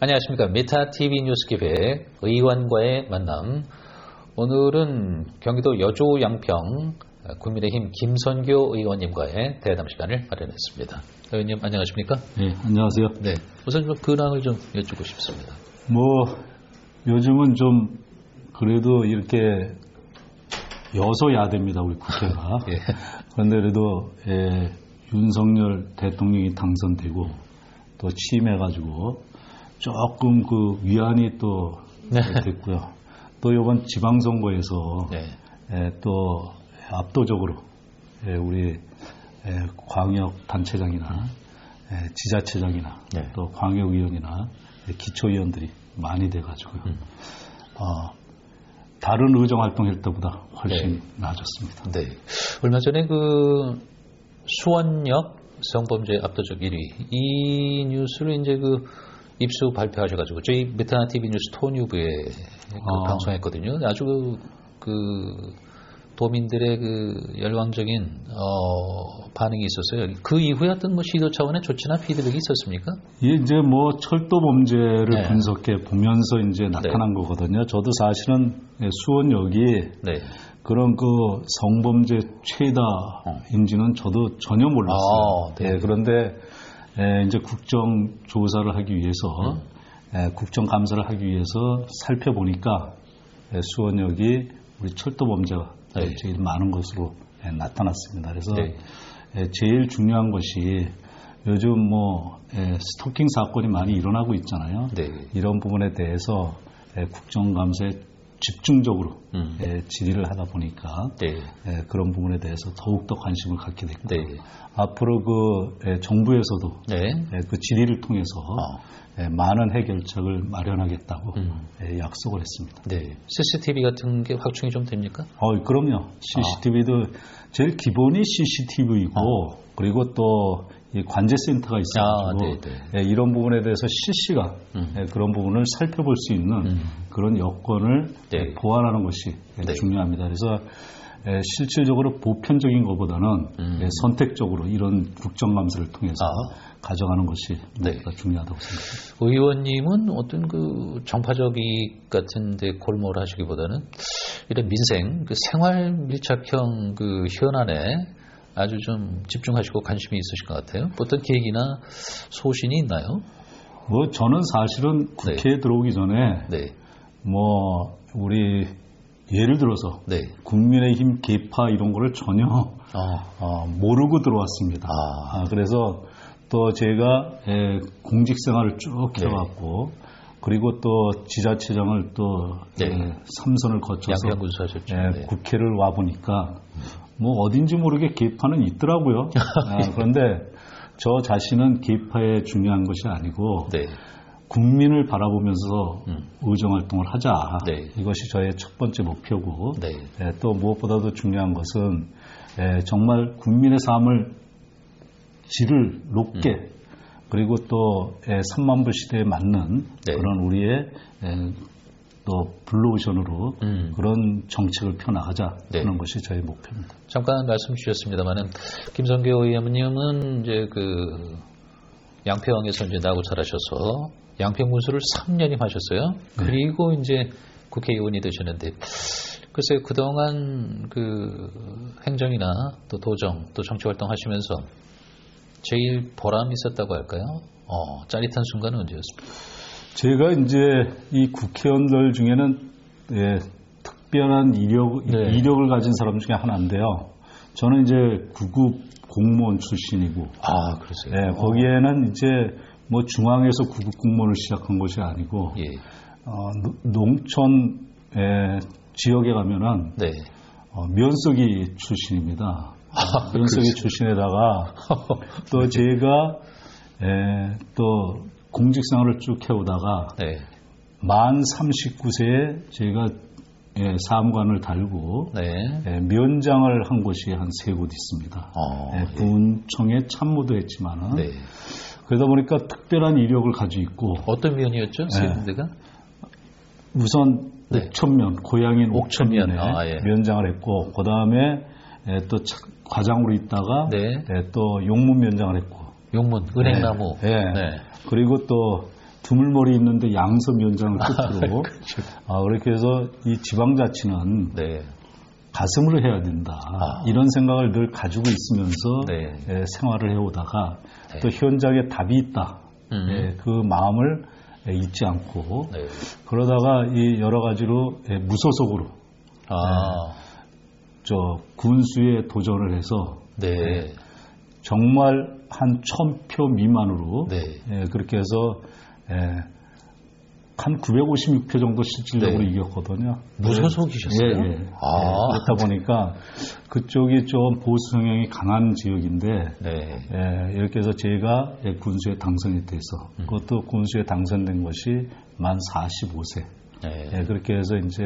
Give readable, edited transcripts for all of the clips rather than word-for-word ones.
안녕하십니까. 메타TV 뉴스기획 의원과의 만남. 오늘은 경기도 여주 양평 국민의힘 김선교 의원님과의 대담 시간을 마련했습니다. 의원님 안녕하십니까? 네, 안녕하세요. 네, 우선 좀 근황을 좀 여쭙고 싶습니다. 요즘은 좀 그래도 이렇게 여소야대입니다, 우리 국회가. 예. 그런데 그래도 윤석열 대통령이 당선되고 또 취임해가지고 조금 그 위안이 또 됐고요. 또 이번 지방선거에서 또 압도적으로 우리 광역단체장이나 지자체장이나 또 광역의원이나 기초의원들이 많이 돼가지고요. 다른 의정활동할 때보다 훨씬 나아졌습니다. 네. 얼마 전에 그 수원역 성범죄 압도적 1위 이 뉴스를 이제 그 입수 발표하셔가지고 저희 메타TV 뉴스 토뉴브에 방송했거든요. 아주 그 도민들의 그 열광적인 반응이 있었어요. 그 이후에 어떤 뭐 시도 차원의 조치나 피드백이 있었습니까? 이제 뭐 철도 범죄를 분석해 보면서 이제 나타난 거거든요. 저도 사실은 수원역이 그런 그 성범죄 최다인지는 저도 전혀 몰랐어요. 그런데 이제 국정조사를 하기 위해서 국정감사를 하기 위해서 살펴보니까 수원역이 우리 철도 범죄가 제일 많은 것으로 나타났습니다. 그래서 제일 중요한 것이 요즘 뭐 스토킹 사건이 많이 일어나고 있잖아요. 이런 부분에 대해서 국정감사에 집중적으로 질의를 하다 보니까 그런 부분에 대해서 더욱더 관심을 갖게 됐고 앞으로 그 정부에서도 그 질의를 통해서 많은 해결책을 마련하겠다고 약속을 했습니다. CCTV 같은 게 확충이 좀 됩니까? 그럼요. CCTV도 제일 기본이 CCTV이고 그리고 또 이 관제센터가 있어가지고 이런 부분에 대해서 실시간 그런 부분을 살펴볼 수 있는 그런 여건을 보완하는 것이 중요합니다. 그래서 실질적으로 보편적인 것보다는 선택적으로 이런 국정감사를 통해서 가져가는 것이 무엇보다 중요하다고 생각합니다. 의원님은 어떤 그 정파적 이익 같은데 골몰 하시기보다는 이런 민생, 그 생활 밀착형 그 현안에 아주 좀 집중하시고 관심이 있으실 것 같아요. 어떤 계획이나 소신이 있나요? 저는 사실은 국회에 들어오기 전에 우리 예를 들어서 국민의힘 계파 이런 거를 전혀 모르고 들어왔습니다. 그래서 또 제가 공직생활을 쭉 해왔고 그리고 또 지자체장을 또 3선을 거쳐서 국회를 와보니까 뭐 어딘지 모르게 계파는 있더라고요. 그런데 저 자신은 계파에 중요한 것이 아니고 국민을 바라보면서 의정활동을 하자. 이것이 저의 첫 번째 목표고 또 무엇보다도 중요한 것은 정말 국민의 삶을 질을 높게 그리고 또 3만 불 시대에 맞는 그런 우리의 또 블루오션으로 그런 정책을 펴나가자 하는 것이 저의 목표입니다. 잠깐 말씀 주셨습니다만은 김선교 의원님은 이제 그 양평에서 이제 나고 자라셔서 양평 군수를 3년임 하셨어요. 그리고 이제 국회의원이 되셨는데 글쎄요 그동안 그 행정이나 또 도정 또 정치 활동 하시면서 제일 보람이 있었다고 할까요? 짜릿한 순간은 언제였습니까? 제가 이제 이 국회의원들 중에는 특별한 이력을 가진 사람 중에 하나인데요. 저는 이제 9급 공무원 출신이고, 그러세요? 거기에는 이제 뭐 중앙에서 9급 공무원을 시작한 것이 아니고, 농촌 지역에 가면은 면석이 출신입니다. 면석이 출신에다가 또 제가 또 공직생활을 쭉 해오다가 만 39세에 제가 사무관을 달고 면장을 한 곳이 한 3곳 있습니다. 군청에 참모도 했지만은 그러다 보니까 특별한 이력을 가지고 있고 어떤 면이었죠? 세 군데가? 우선 옥천면, 고향인 옥천면에 면장을 했고 그 다음에 또 과장으로 있다가 또 용문 면장을 했고 용문, 은행나무. 그리고 또 두물머리 있는데 양섬 위원장을 끝으로 그렇죠. 그렇게 해서 이 지방자치는 네. 가슴으로 해야 된다. 이런 생각을 늘 가지고 있으면서 네. 생활을 해오다가 네. 또 현장에 답이 있다. 그 마음을 잊지 않고 네. 그러다가 이 여러 가지로 무소속으로 저 군수에 도전을 해서 네. 정말 한 1000표 미만으로 네. 그렇게 해서 한 956표 정도 실질적으로 네. 이겼거든요. 무소속이셨어요? 예. 그렇다 보니까 그쪽이 좀 보수 성향이 강한 지역인데 네. 이렇게 해서 제가 군수에 당선이 돼서 그것도 군수에 당선된 것이 만 45세. 네. 그렇게 해서 이제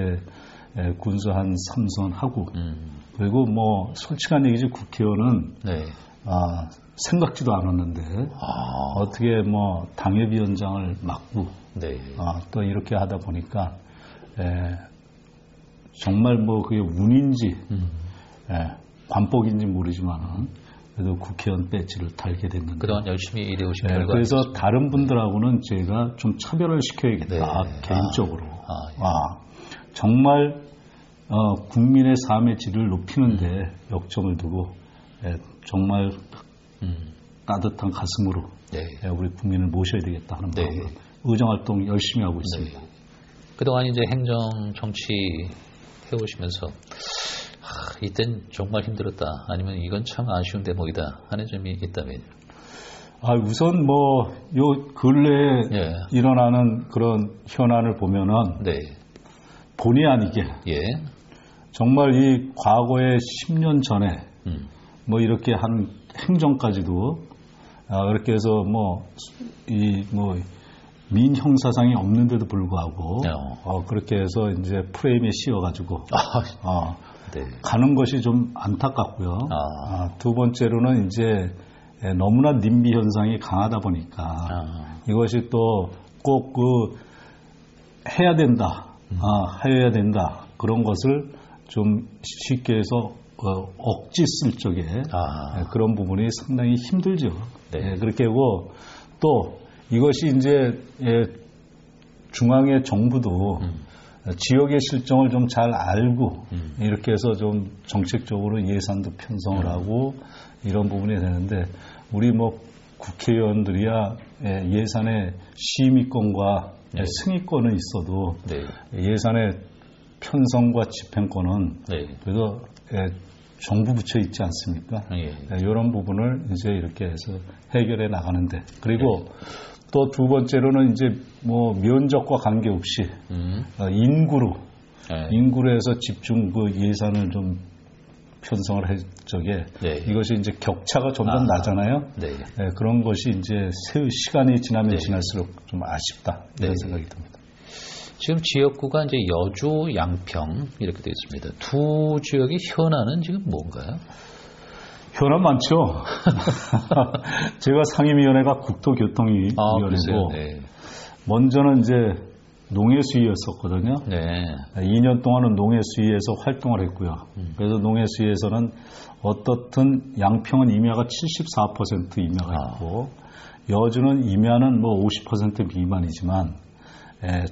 군수 한 3선 하고 그리고 뭐 솔직한 얘기지 국회의원은 네. 생각지도 않았는데 어떻게 뭐 당협위원장을 맡고 네. 또 이렇게 하다 보니까 정말 뭐 그게 운인지 관복인지 모르지만은 그래도 국회의원 배지를 달게 됐는데 그동안 열심히 일해오신 결과 그래서 다른 분들하고는 제가 좀 차별을 시켜야겠다. 개인적으로 정말 국민의 삶의 질을 높이는데 역점을 두고 정말 따뜻한 가슴으로 우리 국민을 모셔야 되겠다 하는 마음으로 의정활동 열심히 하고 있습니다. 네. 그동안 이제 행정 정치 해오시면서 이땐 정말 힘들었다 아니면 이건 참 아쉬운 대목이다 하는 점이 있다면요? 우선 뭐 요 근래에 일어나는 그런 현안을 보면은 본의 아니게 정말 이 과거에 10년 전에 뭐 이렇게 한 행정까지도 그렇게 해서 민형사상이 없는데도 불구하고 그렇게 해서 이제 프레임에 씌워가지고 가는 것이 좀 안타깝고요. 두 번째로는 이제 너무나 님비 현상이 강하다 보니까 이것이 또 꼭 해야 된다, 해야 된다 그런 것을 좀 쉽게 해서 억지 쓸 적에 그런 부분이 상당히 힘들죠. 그렇게 하고 또 이것이 이제 중앙의 정부도 지역의 실정을 좀 잘 알고 이렇게 해서 좀 정책적으로 예산도 편성을 하고 이런 부분이 되는데 우리 뭐 국회의원들이야 예산의 심의권과 승의권은 있어도 예산의 편성과 집행권은 그래도 정부 부처에 있지 않습니까? 이런 부분을 이제 이렇게 해서 해결해 나가는데 그리고 또 두 번째로는 이제 뭐 면적과 관계없이 인구로 해서 집중 그 예산을 좀 편성을 할 적에 이것이 이제 격차가 점점 나잖아요. 그런 것이 이제 시간이 지나면 지날수록 좀 아쉽다 이런 생각이 듭니다. 지금 지역구가 이제 여주, 양평 이렇게 되어 있습니다. 두 지역의 현안은 지금 뭔가요? 현안 많죠. 제가 상임위원회가 국토교통위원회고 먼저는 이제 농해수위였었거든요. 2년 동안은 농해수위에서 활동을 했고요. 그래서 농해수위에서는 어떻든 양평은 임야가 74% 임야가 있고 여주는 임야는 뭐 50% 미만이지만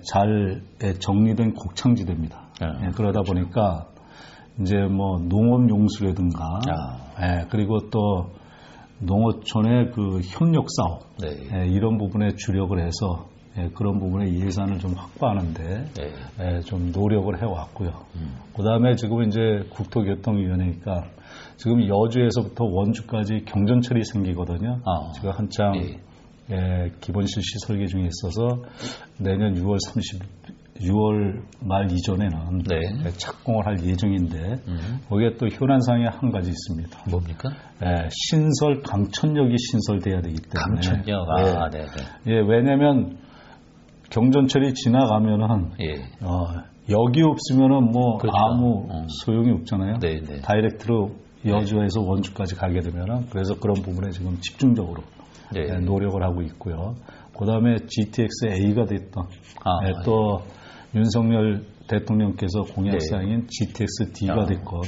잘 정리된 곡창지대입니다. 그러다 보니까 이제 뭐 농업용수라든가 그리고 또 농어촌의 그 협력 사업 이런 부분에 주력을 해서 그런 부분에 예산을 좀 확보하는데 좀 노력을 해왔고요. 그다음에 지금 이제 국토교통위원회니까 지금 여주에서부터 원주까지 경전철이 생기거든요. 제가 한창 기본 실시 설계 중에 있어서 내년 6월 말 이전에는 착공을 할 예정인데 거기에 또 현안상이 한 가지 있습니다. 뭡니까? 강천역이 신설돼야 되기 때문에. 강천역. 왜냐하면 경전철이 지나가면은 역이 없으면은 뭐 아무 소용이 없잖아요. 다이렉트로 여주에서 원주까지 가게 되면은 그래서 그런 부분에 지금 집중적으로 노력을 하고 있고요. 그 다음에 GTX-A가 됐던 또 윤석열 대통령께서 공약사항인 GTX-D가 됐건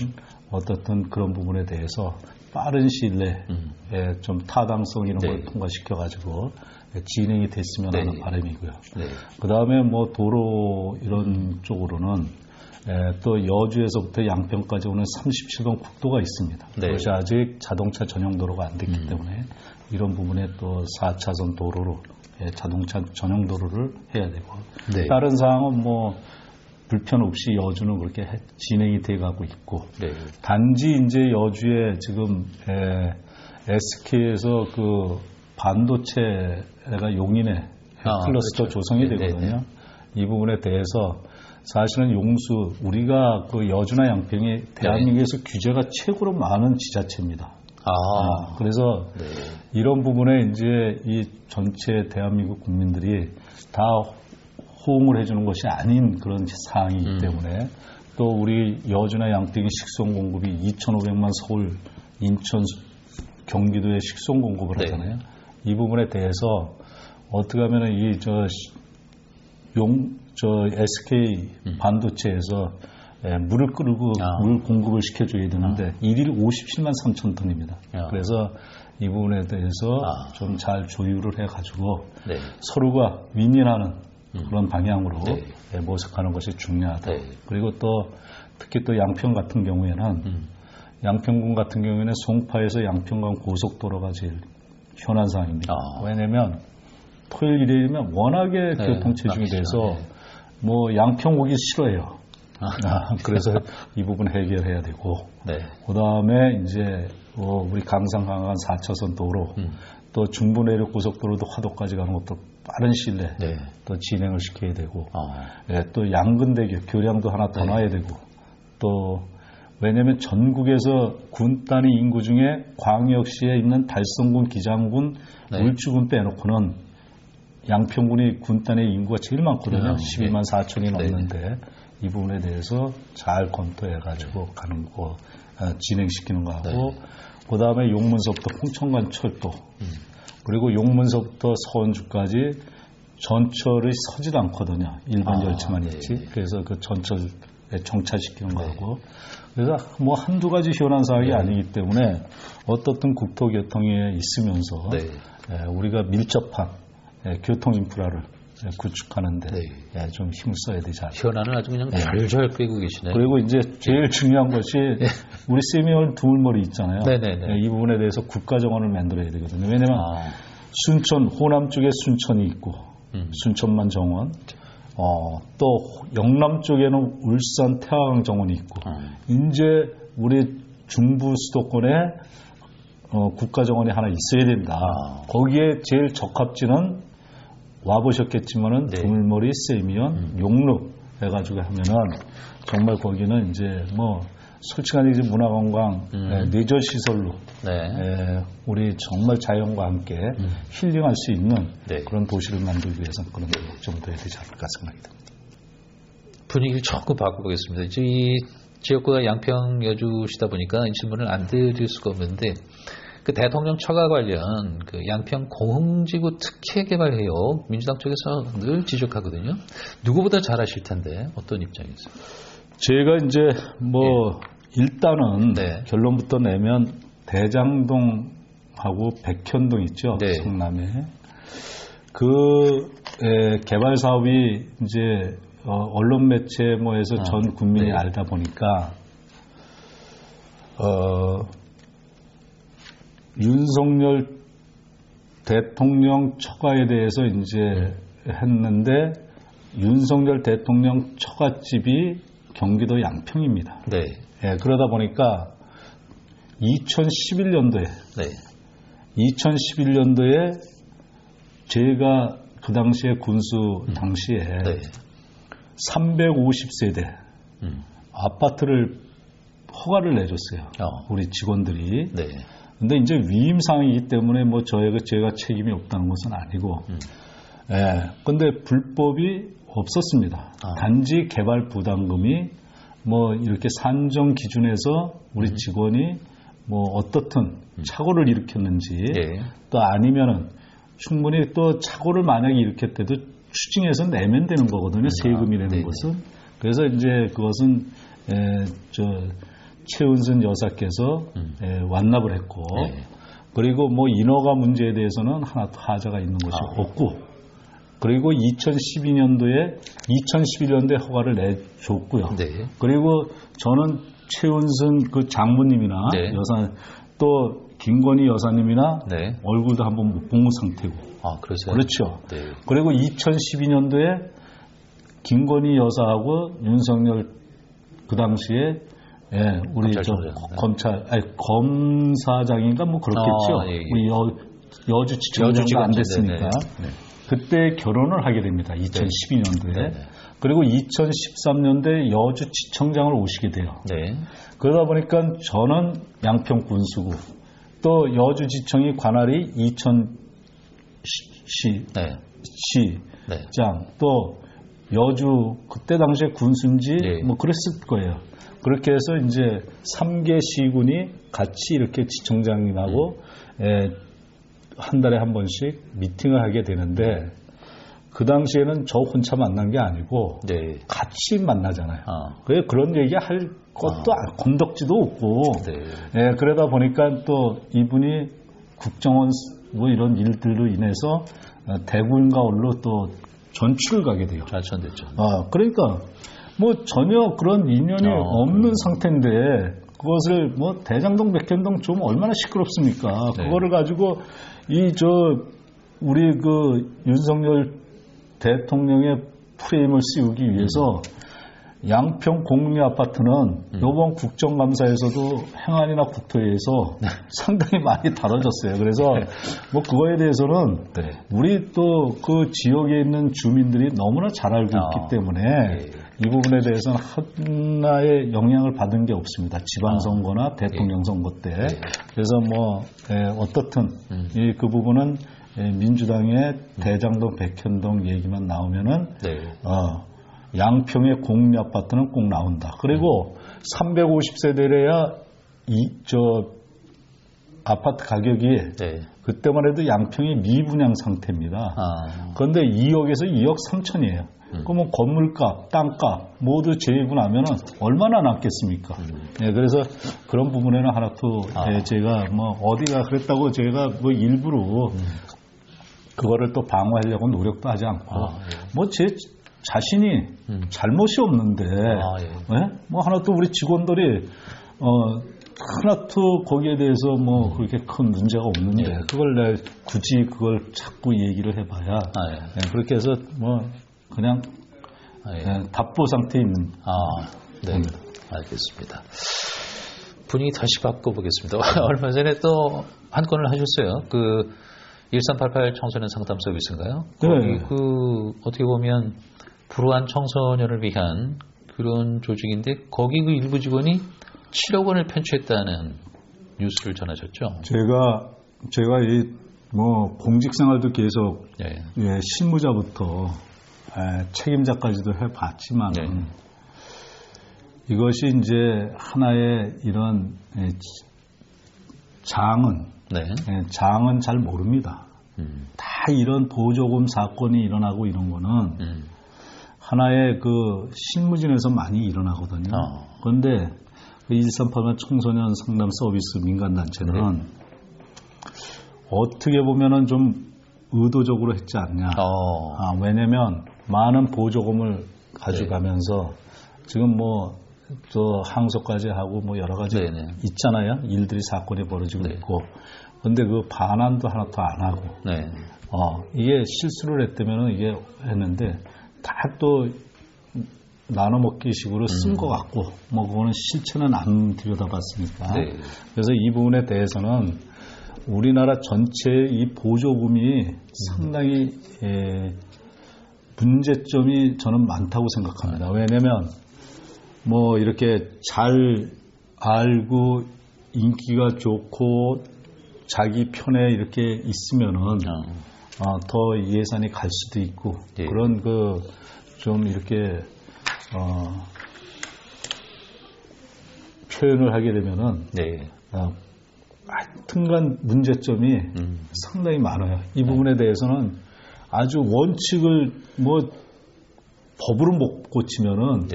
어떻든 그런 부분에 대해서 빠른 시일 내에 좀 타당성 이런 걸 통과시켜가지고 진행이 됐으면 하는 바람이고요. 그 다음에 뭐 도로 이런 쪽으로는 또 여주에서부터 양평까지 오는 37번 국도가 있습니다. 그것이 아직 자동차 전용 도로가 안 됐기 때문에 이런 부분에 또 4차선 도로로 자동차 전용 도로를 해야 되고 다른 사항은 뭐 불편 없이 여주는 그렇게 진행이 돼가고 있고 단지 이제 여주에 지금 SK에서 그 반도체가 용인에 클러스터 조성이 되거든요. 이 부분에 대해서 사실은 용수 우리가 그 여주나 양평이 대한민국에서 규제가 최고로 많은 지자체입니다. 그래서 이런 부분에 이제 이 전체 대한민국 국민들이 다 호응을 해주는 것이 아닌 그런 사항이기 때문에 또 우리 여주나 양평의 식송 공급이 2,500만 서울, 인천, 경기도에 식송 공급을 하잖아요. 이 부분에 대해서 어떻게 하면은 이 SK 반도체에서 물을 끓이고 물 공급을 시켜줘야 되는데 일일 57만 3천 톤입니다. 그래서 이 부분에 대해서 좀 잘 조율을 해가지고 서로가 윈윈하는 그런 방향으로 모색하는 것이 중요하다. 그리고 또 특히 또 양평 같은 경우에는 양평군 같은 경우에는 송파에서 양평간 고속도로가 제일 현안 사항입니다. 왜냐하면 토요일 일요일이면 워낙에 교통 체증이 돼서 뭐 양평 오기 싫어해요. 그래서 이 부분 해결해야 되고 그 다음에 이제 우리 강산 강한 4차선 도로 또 중부 내륙 고속도로도 화도까지 가는 것도 빠른 시일 내에 또 진행을 시켜야 되고 또 양근대교 교량도 하나 더 놔야 되고 또 왜냐하면 전국에서 군 단위 인구 중에 광역시에 있는 달성군, 기장군, 울주군 빼놓고는 양평군이 군 단위 인구가 제일 많거든요. 12만 4천이 넘는데 이 부분에 대해서 잘 검토해가지고 가는 거 진행시키는 거하고 그 다음에 용문서부터 홍천간 철도 그리고 용문서부터 서원주까지 전철이 서지도 않거든요. 일반 열차만 있지. 그래서 그 전철에 정차시키는 거하고 그래서 뭐 한두 가지 현안 사항이 아니기 때문에 어떻든 국토교통에 있으면서 우리가 밀접한 교통 인프라를 구축하는데 좀 힘을 써야 되지 않을까. 현안을 아주 그냥 잘 빼고 계시네요. 그리고 이제 제일 중요한 것이 우리 세미얼 두물머리 있잖아요. 이 부분에 대해서 국가정원을 만들어야 되거든요. 왜냐하면 순천, 호남 쪽에 순천이 있고 순천만 정원 또 영남 쪽에는 울산 태화강 정원이 있고 이제 우리 중부 수도권에 국가정원이 하나 있어야 된다. 거기에 제일 적합지는 와보셨겠지만은 두물머리, 세미연, 용릉 해가지고 하면은 정말 거기는 이제 뭐 솔직한 얘기 문화관광 레저 시설로 우리 정말 자연과 함께 힐링할 수 있는 그런 도시를 만들기 위해서는 그런 게 좀 돼야 되지 않을까 생각이 듭니다. 분위기를 조금 바꿔보겠습니다. 이제 이 지역구가 양평 여주시다 보니까 이 질문을 안 드릴 수가 없는데 그 대통령 처가 관련 그 양평 공흥지구 특혜 개발 해역 민주당 쪽에서 늘 지적하거든요. 누구보다 잘 아실 텐데 어떤 입장이세요? 제가 이제 뭐 일단은 결론부터 내면 대장동하고 백현동 있죠. 성남에 그 개발 사업이 이제 언론 매체 뭐에서 전 국민이 알다 보니까 윤석열 대통령 처가에 대해서 이제 했는데 윤석열 대통령 처갓집이 경기도 양평입니다. 그러다 보니까 2011년도에 제가 그 당시에 군수 당시에 350세대 아파트를 허가를 내줬어요. 우리 직원들이. 근데 이제 위임상이기 때문에 뭐 제가 책임이 없다는 것은 아니고, 근데 불법이 없었습니다. 단지 개발 부담금이 뭐 이렇게 산정 기준에서 우리 직원이 뭐 어떻든 착오를 일으켰는지 또 아니면은 충분히 또 착오를 만약에 일으켰대도 추징해서 내면 되는 거거든요. 세금이라는 것은. 그래서 이제 그것은 최은순 여사께서 완납을 했고 그리고 뭐 인허가 문제에 대해서는 하나도 하자가 있는 것이 없고 그리고 2011년도에 허가를 내줬고요. 그리고 저는 최은순 그 장모님이나 여사 또 김건희 여사님이나 얼굴도 한번 못 본 상태고. 아, 그러세요? 그렇죠. 그리고 2012년도에 김건희 여사하고 윤석열 그 당시에 우리 검사장인가 뭐 그렇겠죠. 우리 여주지청장도 안 됐으니까 그때 결혼을 하게 됩니다. 2012년도에. 그리고 2013년도에 여주지청장을 오시게 돼요. 그러다 보니까 저는 양평 군수구 또 여주지청이 관할이 이천시장 또 여주 그때 당시에 군수인지 뭐 그랬을 거예요. 그렇게 해서 이제 3개 시군이 같이 이렇게 지청장님하고 한 달에 한 번씩 미팅을 하게 되는데 그 당시에는 저 혼자 만난 게 아니고 같이 만나잖아요. 그런 얘기 할 것도 건덕지도 없고 그러다 보니까 또 이분이 국정원 뭐 이런 일들로 인해서 대구인가 어디로 또 전출을 가게 돼요. 전됐죠. 그러니까 뭐 전혀 그런 인연이 없는 상태인데 그것을 뭐 대장동 백현동 좀 얼마나 시끄럽습니까? 그거를 가지고 우리 그 윤석열 대통령의 프레임을 씌우기 위해서 양평 공유 아파트는 이번 국정감사에서도 행안이나 국토위에서 상당히 많이 다뤄졌어요. 그래서 뭐 그거에 대해서는 우리 또 그 지역에 있는 주민들이 너무나 잘 알고 있기 때문에 이 부분에 대해서는 하나의 영향을 받은 게 없습니다. 지방선거나 대통령 선거 때. 그래서 뭐 어떻든 그 부분은 민주당의 대장동 백현동 얘기만 나오면은 양평의 공유 아파트는 꼭 나온다. 그리고 350세대래야 아파트 가격이 그때만 해도 양평이 미분양 상태입니다. 그런데 2억에서 2억 3천이에요. 그러면 건물값, 땅값 모두 제외하면 얼마나 남겠습니까? 그래서 그런 부분에는 하나 또 제가 뭐 어디가 그랬다고 제가 뭐 일부러 그거를 또 방어하려고 노력도 하지 않고 뭐 제 자신이 잘못이 없는데 뭐 하나 또 우리 직원들이 하나 또 거기에 대해서 뭐 그렇게 큰 문제가 없는데 그걸 굳이 그걸 자꾸 얘기를 해봐야 그렇게 해서 뭐 그냥 답보 상태에 있는 알겠습니다. 분위기 다시 바꿔보겠습니다. 얼마 전에 또 한 건을 하셨어요. 그 1388 청소년 상담 서비스인가요? 거기 그 어떻게 보면 불우한 청소년을 위한 그런 조직인데 거기 그 일부 직원이 7억 원을 편취했다는 뉴스를 전하셨죠? 제가 이 뭐 공직 생활도 계속 실무자부터 책임자까지도 해봤지만 이것이 이제 하나의 이런 장은 잘 모릅니다. 다 이런 보조금 사건이 일어나고 이런 거는 하나의 그 실무진에서 많이 일어나거든요. 그런데 그 1388 청소년 상담 서비스 민간단체는 어떻게 보면은 좀 의도적으로 했지 않냐. 왜냐면 많은 보조금을 가져가면서 지금 뭐 또 항소까지 하고 뭐 여러 가지 있잖아요. 일들이 사건이 벌어지고 있고. 근데 그 반환도 하나도 안 하고. 이게 실수를 했다면은 이게 했는데 다 또 나눠먹기식으로 쓴 것 같고 뭐 그거는 실체는 안 들여다봤으니까. 그래서 이 부분에 대해서는 우리나라 전체의 이 보조금이 상당히 문제점이 저는 많다고 생각합니다. 왜냐하면 뭐 이렇게 잘 알고 인기가 좋고 자기 편에 이렇게 있으면은 더 예산이 갈 수도 있고 그런 그 좀 이렇게 표현을 하게 되면은 하여튼간 문제점이 상당히 많아요. 이 부분에 대해서는 아주 원칙을 뭐 법으로 못 고치면은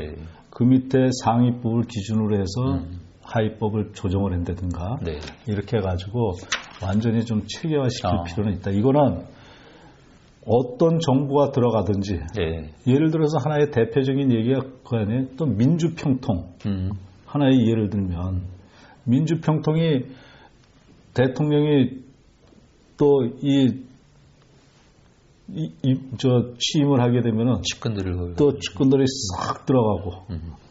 그 밑에 상위법을 기준으로 해서 하위법을 조정을 한다든가 네. 이렇게 해가지고 완전히 좀 체계화시킬 필요는 있다. 이거는 어떤 정부가 들어가든지 네. 예를 들어서 하나의 대표적인 얘기가 그 안에 또 민주평통 하나의 예를 들면 민주평통이 대통령이 또 취임을 하게 되면은 또 측근들이 싹 들어가고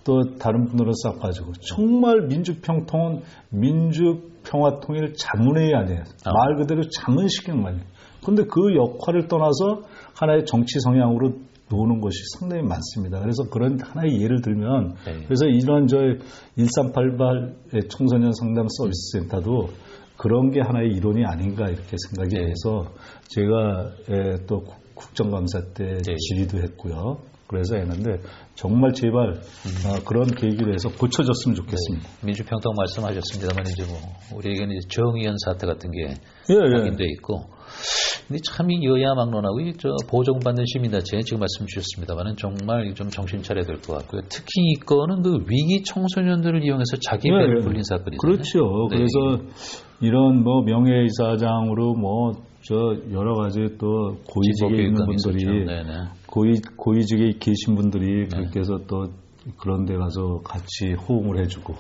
또 다른 분들은 싹 빠지고 정말 민주평통은 민주평화통일 자문회의 아니에요. 말 그대로 자문시키는 말이에요. 그런데 그 역할을 떠나서 하나의 정치 성향으로 노는 것이 상당히 많습니다. 그래서 그런 하나의 예를 들면 그래서 이런 1388 청소년 상담 서비스 센터도 그런 게 하나의 이론이 아닌가 이렇게 생각이 돼서 제가 또 국정감사 때 질의도 했고요. 그래서 했는데 정말 제발 그런 계기로 해서 고쳐졌으면 좋겠습니다. 네. 민주평통 말씀하셨습니다만 이제 뭐 우리에게는 이제 정의연 사태 같은 게 확인돼 있고, 근데 참 이 여야 막론하고 보정받는 시민단체 지금 말씀 주셨습니다만은 정말 좀 정신 차려야 될 것 같고요. 특히 이 건은 그 위기 청소년들을 이용해서 자기 배를 불린 사건이잖아요. 그렇죠. 네. 그래서 이런 뭐 명예이사장으로 여러 가지 또 고위직에 있는 분들이 고위직에 계신 분들이 그렇게 해서 또 그런 데 가서 같이 호응을 해주고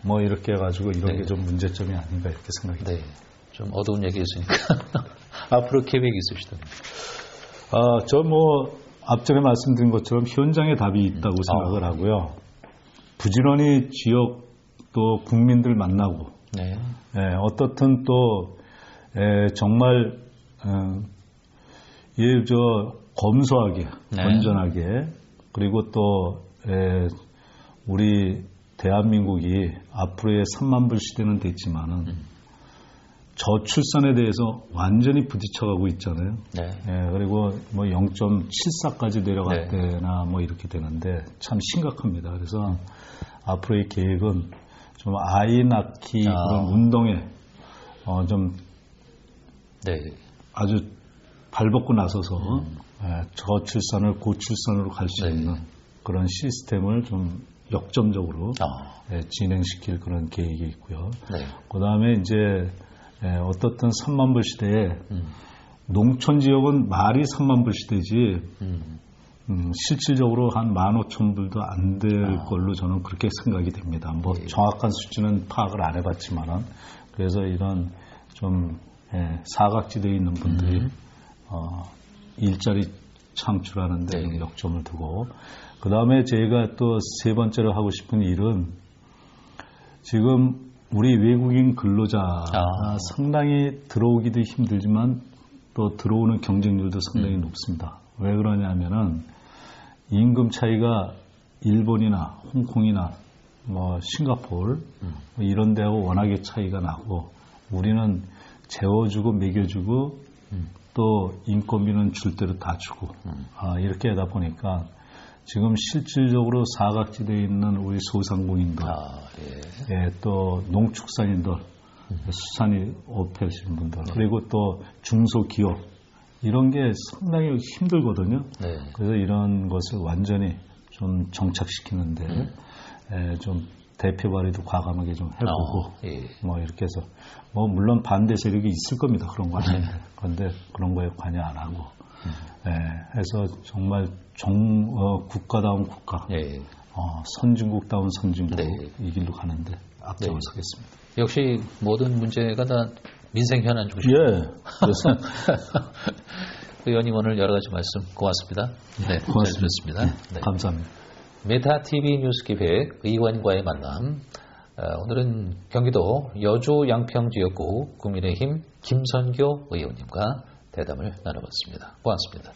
뭐 이렇게 해가지고 이런 게 좀 문제점이 아닌가 이렇게 생각이 듭니다. 좀 어두운 얘기 있으니까 앞으로 계획이 있으시다면? 저 앞전에 말씀드린 것처럼 현장에 답이 있다고 생각을 하고요. 부지런히 지역 또 국민들 만나고 어떻든 또 정말 검소하게 건전하게 그리고 또 우리 대한민국이 앞으로의 3만 불 시대는 됐지만은 저출산에 대해서 완전히 부딪혀가고 있잖아요. 그리고 0.74까지 내려갈 때나 이렇게 되는데 참 심각합니다. 그래서 앞으로의 계획은 좀 아이 낳기 그런 운동에 좀 아주 발벗고 나서서 저출산을 고출산으로 갈 수 있는 그런 시스템을 좀 역점적으로 진행시킬 그런 계획이 있고요. 그 다음에 이제 어떻든 3만 불 시대에 농촌 지역은 말이 3만 불 시대지 실질적으로 한 15,000불도 안 될 걸로 저는 그렇게 생각이 됩니다. 정확한 수치는 파악을 안 해봤지만은 그래서 이런 좀 사각지대에 있는 분들이 일자리 창출하는데 좀 역점을 두고 그 다음에 제가 또 세 번째로 하고 싶은 일은 지금 우리 외국인 근로자가 상당히 들어오기도 힘들지만 또 들어오는 경쟁률도 상당히 높습니다. 왜 그러냐면은 임금 차이가 일본이나 홍콩이나 싱가포르 이런 데하고 워낙에 차이가 나고 우리는 재워주고 먹여주고 또 인건비는 줄 대로 다 주고 이렇게 하다 보니까 지금 실질적으로 사각지대에 있는 우리 소상공인들 또 농축산인들 수산이 업하시는 분들 그리고 또 중소기업 이런 게 상당히 힘들거든요. 그래서 이런 것을 완전히 좀 정착시키는데 좀 대표 발의도 과감하게 좀 해보고 이렇게 해서 물론 반대 세력이 있을 겁니다. 그런 거 아닌데 그런데 그런 거에 관여 안 하고 해서 정말 국가다운 국가 선진국다운 선진국 이 길로 가는데 앞장을 서겠습니다. 역시 모든 문제가 다 민생 현안 중심이에요. 그래서 의원님 오늘 여러 가지 말씀 고맙습니다. 고맙습니다. 잘 들었습니다. 감사합니다. 메타TV 뉴스 기획 의원과의 만남. 오늘은 경기도 여주 양평 지역구 국민의힘 김선교 의원님과 대담을 나눠봤습니다. 고맙습니다.